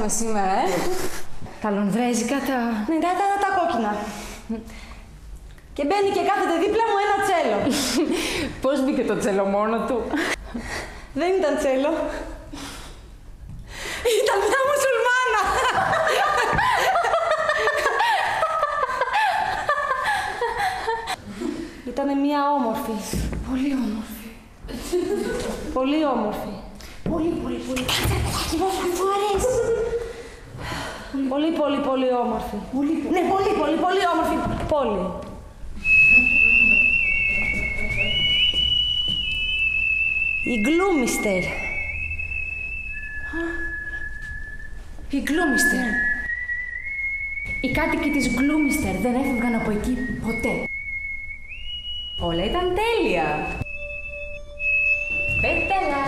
φτιάξαμε σήμερα, Τα λονδρέζικα, Ναι, τα κόκκινα. Και μπαίνει και κάθεται δίπλα μου ένα τσέλο. Πώς μπήκε το τσέλο μόνο του? Δεν ήταν τσέλο. Ήταν μια μουσουλμάνα. Ήτανε μια όμορφη. Πολύ όμορφη. Πολύ όμορφη. Πολύ. Μου αρέσει. Πολύ όμορφη. Ναι, πολύ όμορφη. Πολύ. Η Γκλούμιστερ. Η Γκλούμιστερ. Οι κάτοικοι της Γκλούμιστερ δεν έφευγαν από εκεί ποτέ. Όλα ήταν τέλεια. Πέταλα.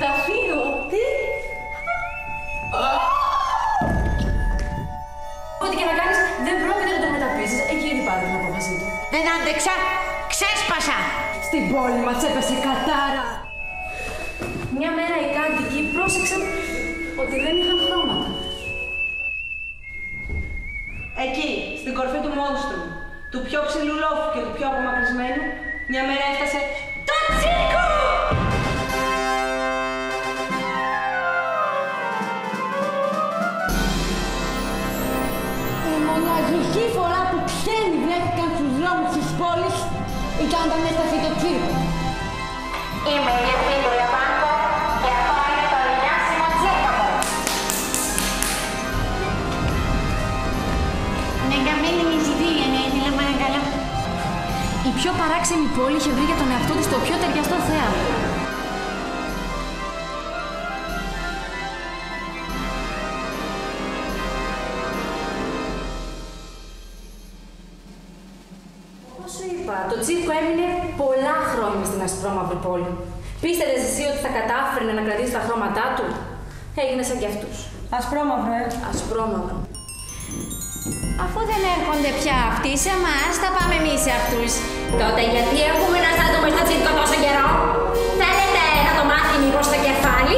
Θα φύγω. Τι? Ό,τι και να κάνεις, δεν πρόκειται να το μεταπίσεις. Εκεί ήδη πάρει την απόφασή του. Δεν άντεξα, ξέσπασα. Στην πόλη μας έπεσε κατάρα. Μια μέρα οι κάτοικοι πρόσεξαν ότι δεν είχαν χρώματα. Εκεί, στην κορφή του μόνστρου, του πιο ψηλού λόφου και του πιο απομακρυσμένου, μια μέρα έφτασε το τσίρκο! Η μοναδική φορά που ξένοι βρέθηκαν στους δρόμους της πόλης ήταν όταν έφτασε το τσίρκο. Είμαι η Διευθύντρια Μπάνκο και αυτό είναι το λινιάσιμο τσίρκο μου. Ναι, καμμένη εισιτήρια, ναι, ήθελα παρακαλώ. Η πιο παράξενη πόλη είχε βρει για τον εαυτό της το πιο ταιριαστό θέαμα. Όπως σου είπα, το τσίρκο έμεινε πολλά χρόνια στην ασπρόμαυρη πόλη. Πίστευες εσύ ότι θα κατάφερνε να κρατήσει τα χρώματά του? Έγινε σαν κι αυτούς. Ασπρόμαυρο, Ασπρόμαυρο. Αφού δεν έρχονται πια αυτοί σε εμάς, θα πάμε εμείς σε αυτούς. Τότε γιατί έχουμε να σταθούμε στο τσίρκο τόσο καιρό? Θέλετε να το μάθει μήπως στο κεφάλι?